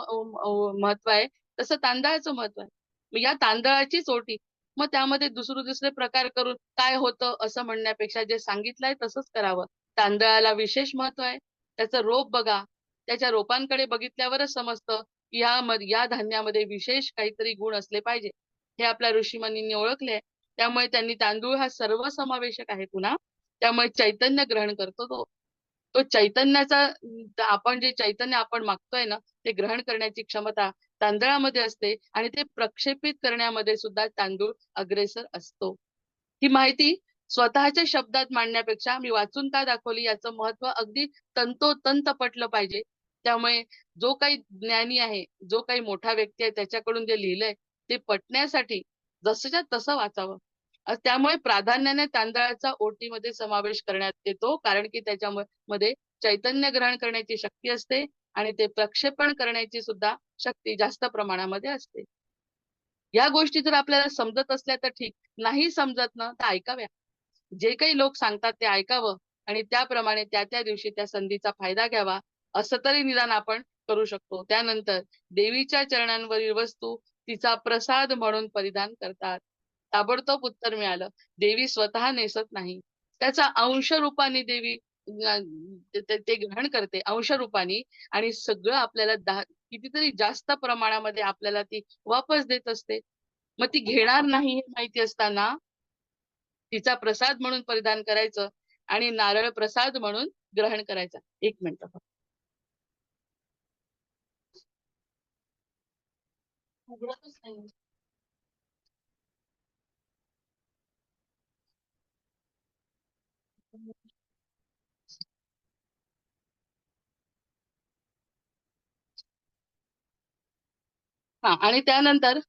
महत्त्व आहे, तसं तांदळाचं महत्त्व आहे. मग या तांदळाचीच ओटी. मग त्यामध्ये दुसरे प्रकार करून काय होतं असं म्हणण्यापेक्षा जे सांगितलंय तसंच करावं. तांदळाला विशेष महत्व आहे. त्याचं रोप बघा. त्याच्या रोपांकडे बघितल्यावरच समजतं, की या धान्यामध्ये विशेष काहीतरी गुण असले पाहिजे. हे आपल्या ऋषीमुनींनी ओळखले. त्यामुळे त्यांनी तांदूळ हा सर्वसमावेशक आहे पुन्हा. त्यामुळे चैतन्य ग्रहण करतो तो. तो चैतन्याचा आपण जे चैतन्य आपण मागतोय ना, ते ग्रहण करण्याची क्षमता तांदळामध्ये असते आणि ते प्रक्षेपित करण्यामध्ये सुद्धा तांदूळ अग्रेसर असतो. ही माहिती स्वतःच्या शब्दात मांडण्यापेक्षा मी वाचून का दाखवली याचं महत्त्व अगदी तंतोतंत पटलं पाहिजे. त्यामुळे जो काही ज्ञानी आहे, जो काही मोठा व्यक्ती आहे त्याच्याकडून जे लिहिलंय ते पटण्यासाठी जसंच्या तसं वाचावं. त्यामुळे प्राधान्याने तांदळाचा ओटीमध्ये समावेश करण्यात येतो. कारण की मध्ये चैतन्य ग्रहण करण्याची शक्ती असते आणि ते प्रक्षेपण करण्याची सुद्धा शक्ती जास्त प्रमाणामध्ये असते. या गोष्टी जर आपल्याला समजत असल्या तर ठीक. नाही समजत ना तर ऐकाव्या. जे काही लोक सांगतात ते ऐकावं आणि त्याप्रमाणे त्या दिवशी त्या संधीचा फायदा घ्यावा. असं तरी निदान आपण करू शकतो. त्यानंतर देवीच्या चरणांवरील वस्तू तिचा प्रसाद म्हणून परिधान करतात. ताबडतोब उत्तर मिळालं. देवी स्वतः नेसत नाही. त्याचा अंश रूपाने देवी अ, ते ग्रहण करते अंश रूपाने आणि सगळं आपल्याला कितीतरी जास्त प्रमाणामध्ये आपल्याला ती वापस देत असते. मग ती घेणार नाही हे माहिती असताना तिचा प्रसाद म्हणून परिधान करायचं आणि नारळ प्रसाद म्हणून ग्रहण करायचा. 1 मिनिट फक्त. उघडतच नाही. हां आणि त्यानंतर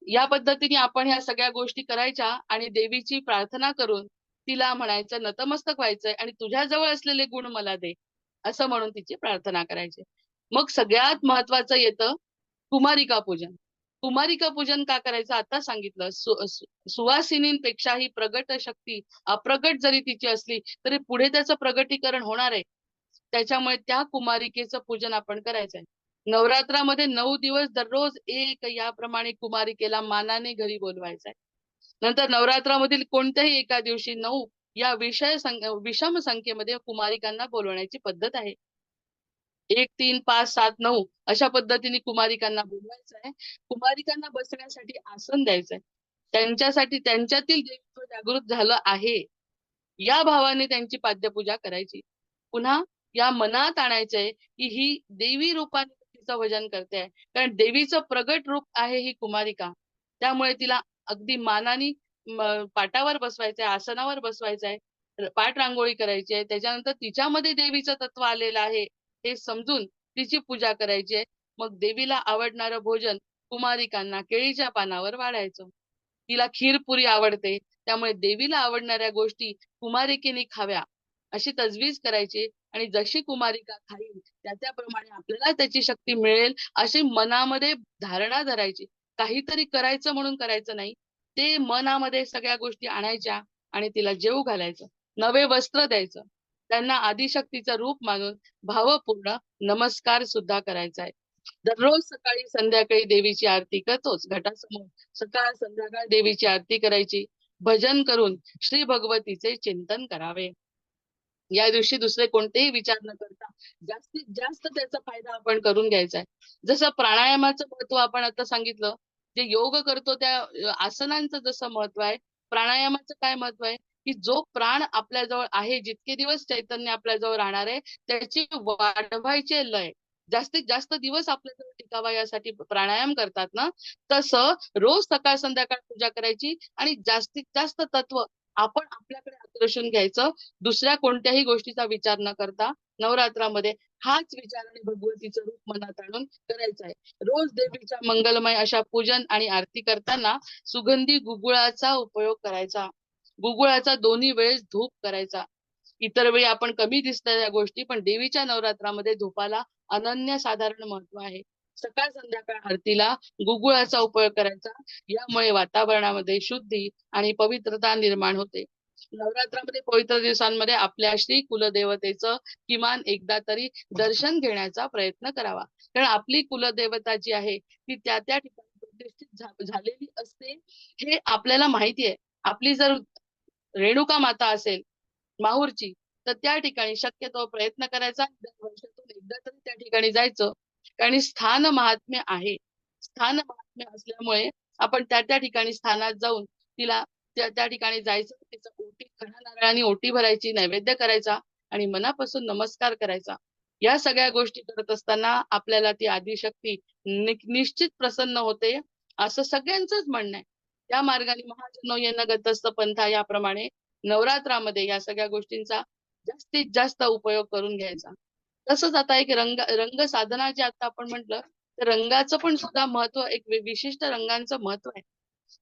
या पद्धतीने आपण ह्या सगळ्या गोष्टी करायच्या आणि देवीची प्रार्थना करून तिला म्हणायचं नतमस्तक व्हायचंय आणि तुझ्या जवळ असलेले गुण मला दे, असं म्हणून तिची प्रार्थना करायची. मग सगळ्यात महत्वाचं येतं कुमारिका पूजन. कुमारिका पूजन का करायचं आता सांगितलं. सुवासिनींपेक्षाही प्रगट शक्ती अप्रगट जरी तिची असली तरी पुढे त्याचं प्रगटीकरण होणार आहे. त्याच्यामुळे त्या कुमारिकेचं पूजन आपण करायचंय. नवरात्रामध्ये 9 दिवस दररोज एक याप्रमाणे कुमारिकेला मानाने घरी बोलवायचंय. नंतर नवरात्रामधील कोणत्याही एका दिवशी 9 या विषम संख्येमध्ये कुमारिकांना बोलवण्याची पद्धत आहे. 1, 3, 5, 7, 9 अशा पद्धतीने कुमारिकांना बोलवायचं आहे. कुमारिकांना बसण्यासाठी आसन द्यायचंय. त्यांच्यासाठी त्यांच्यातील देवत्व जागृत झालं आहे, या भावाने त्यांची पाद्यपूजा करायची. पुन्हा या मनात आणायचंय, की ही देवी रूपाने तिचं भजन करते आहे. कारण देवीचं प्रगट रूप आहे ही कुमारिका. त्यामुळे तिला अगदी मानाने पाटावर बसवायचंय, आसनावर बसवायचंय, पाठ रांगोळी करायची आहे. त्याच्यानंतर तिच्यामध्ये देवीचं तत्व आलेलं आहे, हे समजून तिची पूजा करायची आहे. मग देवीला आवडणारं भोजन कुमारिकांना केळीच्या पानावर वाढायचं. तिला खीर-पुरी आवडते. त्यामुळे देवीला आवडणाऱ्या गोष्टी कुमारिकेने खाव्या, अशी तजवीज करायची आणि जशी कुमारिका खाईल त्याप्रमाणे आपल्याला त्याची शक्ती मिळेल, अशी मनामध्ये धारणा धरायची. काहीतरी करायचं म्हणून करायचं नाही. ते मनामध्ये सगळ्या गोष्टी आणायच्या आणि तिला जेवू घालायचं. नवे वस्त्र द्यायचं. त्यांना आदिशक्तीचं रूप मानून भावपूर्ण नमस्कार सुद्धा करायचा आहे. दररोज सकाळी संध्याकाळी देवीची आरती करतोच. घटासमोर सकाळ संध्याकाळ देवीची आरती करायची. भजन करून श्री भगवतीचे चिंतन करावे. या दिवशी दुसरे कोणतेही विचार न करता जास्तीत जास्त त्याचा फायदा आपण करून घ्यायचा आहे. जसं प्राणायामाचं महत्त्व आपण आता सांगितलं, जे योग करतो त्या आसनांचं जसं महत्त्व आहे, प्राणायामाचं काय महत्त्व आहे, की जो प्राण आपल्याजवळ आहे, जितके दिवस चैतन्य आपल्याजवळ राहणार आहे, त्याची वाढवायचे लय. जास्तीत जास्त दिवस आपल्याजवळ टिकावा यासाठी प्राणायाम करतात ना, तसं रोज सकाळ संध्याकाळ पूजा करायची आणि जास्तीत जास्त तत्व आपण आपल्याकडे आकर्षून घ्यायचं. दुसऱ्या कोणत्याही गोष्टीचा विचार न करता नवरात्रामध्ये हाच विचार आणि भगवतीचं रूप मनात आणून करायचं आहे. रोज देवीच्या मंगलमय अशा पूजन आणि आरती करताना सुगंधी गुगुळाचा उपयोग करायचा. गुगुळाचा दोन्ही वेळेस धूप करायचा. इतर वेळी आपण कमी दिसतात या गोष्टी, पण देवीच्या नवरात्रामध्ये धुपाला अनन्यसाधारण महत्व आहे. सकाळ संध्याकाळ आरतीला गुगुळाचा उपयोग करायचा. यामुळे वातावरणामध्ये शुद्धी आणि पवित्रता निर्माण होते. नवरात्रामध्ये पवित्र दिवसांमध्ये आपल्या श्री कुलदेवतेचं किमान एकदा तरी दर्शन घेण्याचा प्रयत्न करावा. कारण आपली कुलदेवता जी आहे ती त्या त्या ठिकाणी प्रतिष्ठित झालेली असते, हे आपल्याला माहिती आहे. आपली जर रेणुका माता असेल माहूरची, तर त्या ठिकाणी शक्यतो प्रयत्न करायचा, वर्षातून एकदा तरी त्या ठिकाणी जायचं. कारण स्थान महात्म्य आहे. स्थान महात्म्य असल्यामुळे आपण त्या त्या ठिकाणी स्थानात जाऊन तिला त्या त्या ठिकाणी जायचं, तिचं ओटी खणा नारळाने ओटी भरायची, नैवेद्य करायचा आणि मनापासून नमस्कार करायचा. या सगळ्या गोष्टी करत असताना आपल्याला ती आदिशक्ती निश्चित प्रसन्न होते, असं सगळ्यांचंच म्हणणं आहे. त्या मार्गाने महाजनो येन गतस्थ पंथा याप्रमाणे नवरात्रामध्ये या सगळ्या गोष्टींचा जास्तीत जास्त उपयोग करून घ्यायचा. तसंच आता एक रंग साधना जे आता आपण म्हटलं, तर रंगाचं पण सुद्धा महत्व एक विशिष्ट रंगांचं महत्व आहे.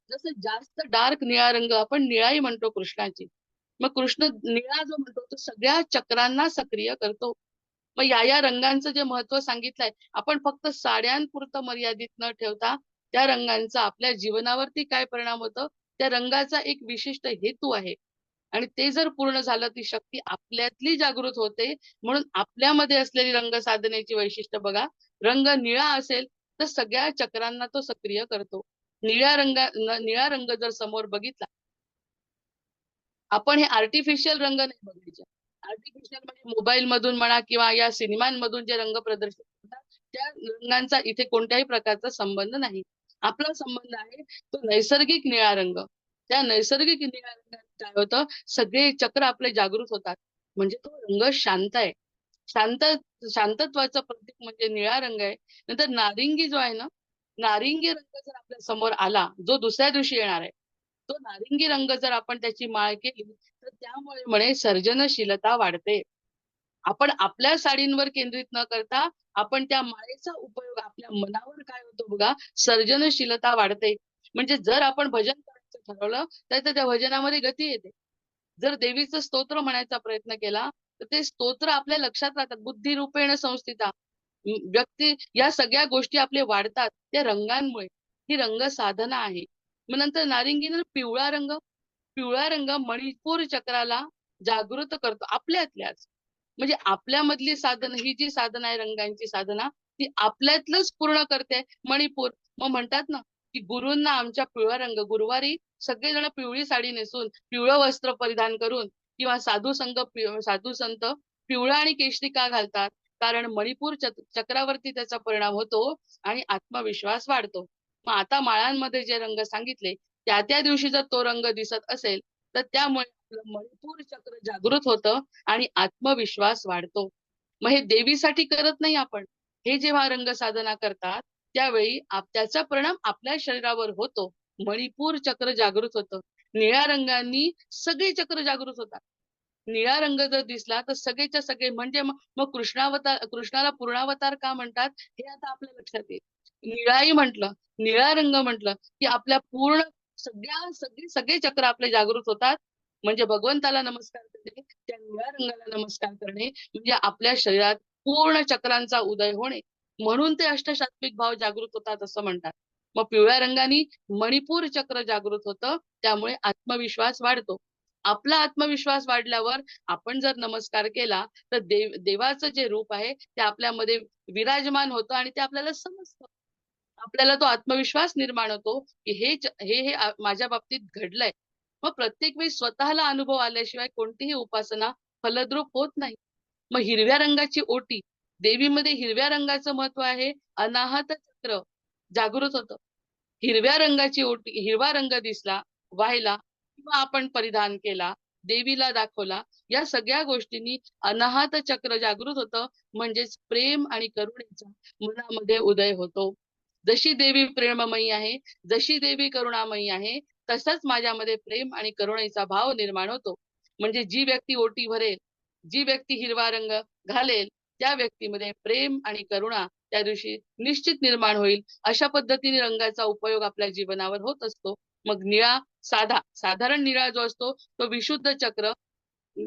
जसं जास्त डार्क निळा रंग आपण निळाई म्हणतो कृष्णाची. मग कृष्ण निळा जो म्हणतो तो सगळ्या चक्रांना सक्रिय करतो. मग या रंगांचं जे महत्व सांगितलंय, आपण फक्त साड्यांपुरतं मर्यादित न ठेवता त्या रंगांचा आपल्या जीवनावरती काय परिणाम होतो, त्या रंगाचा एक विशिष्ट हेतू आहे. आणि ते जर पूर्ण झालं ती शक्ती आपल्यातली जागृत होते. म्हणून आपल्यामध्ये असलेली रंग साधनेची वैशिष्ट्य बघा. रंग निळा असेल तर सगळ्या चक्रांना तो सक्रिय करतो. निळा रंग जर समोर बघितला, आपण हे आर्टिफिशियल रंग नाही बघायचे. आर्टिफिशियल म्हणजे मोबाईल मधून म्हणा किंवा या सिनेमांमधून जे रंग प्रदर्शित होतात, त्या रंगांचा इथे कोणत्याही प्रकारचा संबंध नाही. आपला संबंध आहे तो नैसर्गिक निळा रंग. त्या नैसर्गिक निळ्या रंगाने काय होतं, सगळे चक्र आपले जागृत होतात. म्हणजे तो रंग शांत आहे. शांत शांतत्वाचं प्रतीक म्हणजे निळा रंग आहे. नंतर नारिंगी जो आहे ना, नारिंगी रंग जर आपल्या समोर आला, जो दुसऱ्या दिवशी येणार आहे, तो नारिंगी रंग जर आपण त्याची माळ केली, तर त्यामुळे म्हणे सर्जनशीलता वाढते. आपण आपल्या साडींवर केंद्रित न करता आपण त्या माळेचा उपयोग आपल्या मनावर काय होतो बघा, सर्जनशीलता वाढते. म्हणजे जर आपण भजन करायचं ठरवलं, तर त्या भजनामध्ये गती येते. जर देवीचं स्तोत्र म्हणायचा प्रयत्न केला, तर ते स्तोत्र आपल्या लक्षात राहतात. बुद्धिरूपेण संस्थिता. व्यक्ती या सगळ्या गोष्टी आपले वाढतात त्या रंगांमुळे. ही रंग साधना आहे. मग नंतर नारिंगीनं पिवळा रंग. पिवळा रंग मणिपूर चक्राला जागृत करतो आपल्यातल्याच. म्हणजे आपल्यामधली साधना ही जी साधना आहे रंगांची साधना, ती आपल्यातलंच पूर्ण करते मणिपूर. मग म्हणतात ना, की गुरूंना आमच्या पिवळा रंग गुरुवारी सगळेजण पिवळी साडी नेसून, पिवळं वस्त्र परिधान करून किंवा साधू संत पिवळा आणि केशरी का घालतात? कारण मणिपूर चक्रावरती त्याचा परिणाम होतो आणि आत्मविश्वास वाढतो. मग आता माळांमध्ये जे रंग सांगितले, त्या त्या दिवशी जर तो रंग दिसत असेल, तर त्यामुळे आपलं मणिपूर चक्र जागृत होतं आणि आत्मविश्वास वाढतो. मग हे देवीसाठी करत नाही आपण. हे जेव्हा रंग साधना करतात, त्यावेळी त्याचा परिणाम आपल्या शरीरावर होतो. मणिपूर चक्र जागृत होतं. निळ्या रंगानी सगळे चक्र जागृत होतात. निळा रंग जर दिसला तर सगळेच्या सगळे म्हणजे मग मग कृष्णाला पूर्णावतार का म्हणतात हे आता आपल्या लक्षात येईल. निळाई म्हटलं, निळा रंग म्हटलं, की आपल्या पूर्ण सगळे चक्र आपले जागृत होतात. म्हणजे भगवंताला नमस्कार करणे, त्या निळ्या रंगाला नमस्कार करणे म्हणजे आपल्या शरीरात पूर्ण चक्रांचा उदय होणे. म्हणून ते अष्टसात्विक भाव जागृत होतात असं म्हणतात. मग पिवळ्या रंगाने मणिपूर चक्र जागृत होतं, त्यामुळे आत्मविश्वास वाढतो. आपला आत्मविश्वास वाढल्यावर आपण जर नमस्कार केला, तर देवाचं जे रूप आहे ते आपल्यामध्ये विराजमान होतं आणि ते आपल्याला समजतं. आपल्याला तो आत्मविश्वास निर्माण होतो, की माझ्या बाबतीत घडलंय. मग प्रत्येक वेळी स्वतःला अनुभव आल्याशिवाय कोणतीही उपासना फलद्रूप होत नाही. मग हिरव्या रंगाची ओटी, देवीमध्ये हिरव्या रंगाचं महत्व आहे. अनाहत चक्र जागृत होतं. हिरव्या रंगाची ओटी, हिरवा रंग दिसला, वाहिला किंवा आपण परिधान केला, देवीला दाखवला, या सगळ्या गोष्टींनी अनाहत चक्र जागृत होतं. म्हणजेच प्रेम आणि करुणेचा मनामध्ये उदय होतो. जशी देवी प्रेममयी आहे, जशी देवी करुणामयी आहे, तसंच माझ्यामध्ये प्रेम आणि करुणेचा भाव निर्माण होतो. म्हणजे जी व्यक्ती ओटी भरेल, जी व्यक्ती हिरवा रंग घालेल, त्या व्यक्तीमध्ये प्रेम आणि करुणा त्या दिवशी निश्चित निर्माण होईल. अशा पद्धतीने रंगाचा उपयोग आपल्या जीवनावर होत असतो. मग निळा साधारण निळा जो असतो तो विशुद्ध चक्र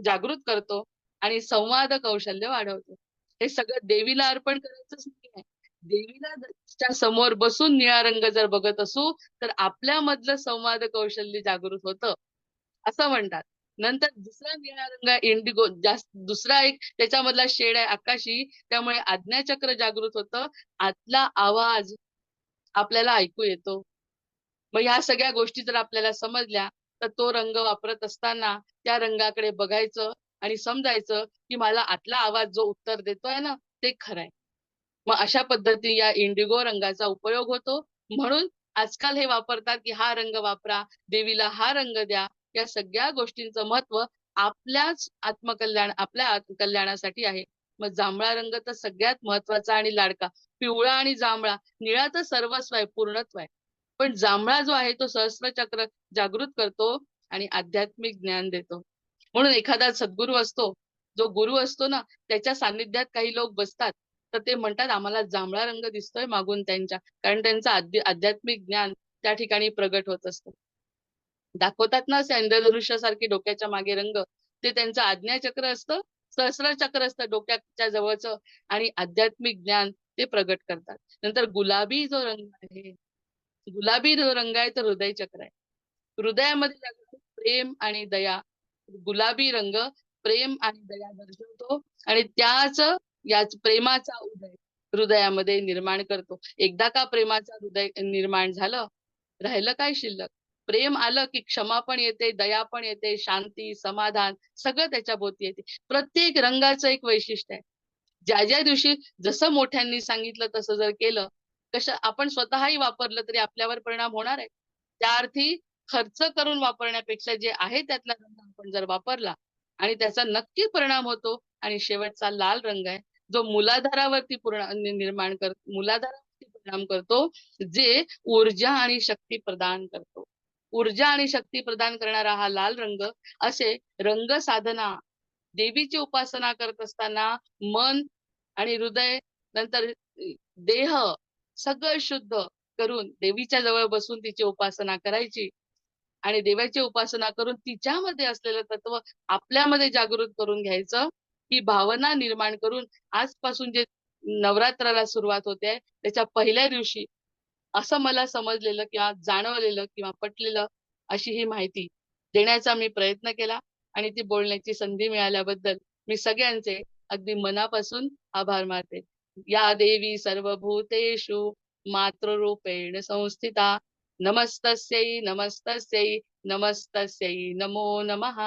जागृत करतो आणि संवाद कौशल्य वाढवतो. हे सगळं देवीला अर्पण करायचंच नाहीये. देवीला च्या समोर बसून निळा रंग जर बघत असू, तर आपल्यामधलं संवाद कौशल्य जागृत होतं, असं म्हणतात. नंतर दुसरा निळा रंग इंडिगो दुसरा एक त्याच्यामधला शेड आहे आकाशी, त्यामुळे आज्ञाचक्र जागृत होतं. आतला आवाज आपल्याला ऐकू येतो. मग ह्या सगळ्या गोष्टी जर आपल्याला समजल्या, तर तो रंग वापरत असताना त्या रंगाकडे बघायचं आणि समजायचं, की मला आतला आवाज जो उत्तर देतोय ना, ते खरं मग अशा पद्धतीने या इंडिगो रंगाचा उपयोग होतो. म्हणून आजकाल हे वापरतात, की हा रंग वापरा, देवीला हा रंग द्या. या सगळ्या गोष्टींचं महत्त्व आपल्याच आपल्या आत्मकल्याणासाठी आहे. मग जांभळा रंग तर सगळ्यात महत्त्वाचा आणि लाडका. पिवळा आणि जांभळा, निळा तर सर्वस्व आहे, पूर्णत्व आहे. पण जांभळा जो आहे तो सहस्त्रचक्र जागृत करतो आणि आध्यात्मिक ज्ञान देतो. म्हणून एखादा सद्गुरू असतो, जो गुरु असतो ना, त्याच्या सानिध्यात काही लोक बसतात. तर ते म्हणतात, "आम्हाला जांभळा रंग दिसतोय मागून त्यांच्या." कारण त्यांचं आध्यात्मिक ज्ञान त्या ठिकाणी प्रगट होत असतं. दाखवतात ना असे इंद्रधनुष्यासारखे डोक्याच्या मागे रंग, ते त्यांचं आज्ञाचक्र असतं, सहस्त्रचक्र असतं डोक्याच्या जवळचं आणि आध्यात्मिक ज्ञान ते प्रगट करतात. नंतर गुलाबी जो रंग आहे, गुलाबी जो रंग आहे तो हृदय चक्र आहे. हृदयामध्ये जागृत प्रेम आणि दया. गुलाबी रंग प्रेम आणि दया दर्शवतो आणि याच प्रेमाचा उदय हृदयामध्ये निर्माण करतो. एकदा का प्रेमाचा हृदय निर्माण झालं, राहिलं काय शिल्लक? प्रेम आलं की क्षमा पण येते, दया पण येते, शांती, समाधान सगळं त्याच्याभोवती येते. प्रत्येक रंगाचं एक वैशिष्ट्य आहे. ज्या दिवशी जसं मोठ्यांनी सांगितलं तसं जर केलं, आपण स्वतःही वापरलं तरी आपल्यावर परिणाम होणार आहे. त्या अर्थी खर्च करून वापरण्यापेक्षा जे आहे त्यातला रंग आपण जर वापरला आणि त्याचा नक्की परिणाम होतो आणि शेवटचा लाल रंग आहे, जो मूलाधारावरती मूलाधारावरती परिणाम करतो, जे ऊर्जा आणि शक्ती प्रदान करतो. ऊर्जा आणि शक्ती प्रदान करणारा हा लाल रंग असे रंग साधना देवीची उपासना करत असताना मन आणि हृदय नंतर देह सगळं शुद्ध करून देवीच्या जवळ बसून तिची उपासना करायची आणि देवाची उपासना करून तिच्यामध्ये असलेलं तत्व आपल्यामध्ये जागृत करून घ्यायचं, ही भावना निर्माण करून आजपासून जे नवरात्राला सुरुवात होते त्याच्या पहिल्या दिवशी असं मला समजलेलं किंवा जाणवलेलं किंवा पटलेलं अशी ही माहिती देण्याचा मी प्रयत्न केला आणि ती बोलण्याची संधी मिळाल्याबद्दल मी सगळ्यांचे अगदी मनापासून आभार मानते. या देवी सर्वभूतेषु मातृरूपेण संस्थिता नमस्तस्यै नमस्तस्यै नमस्तस्यै नमो नमः.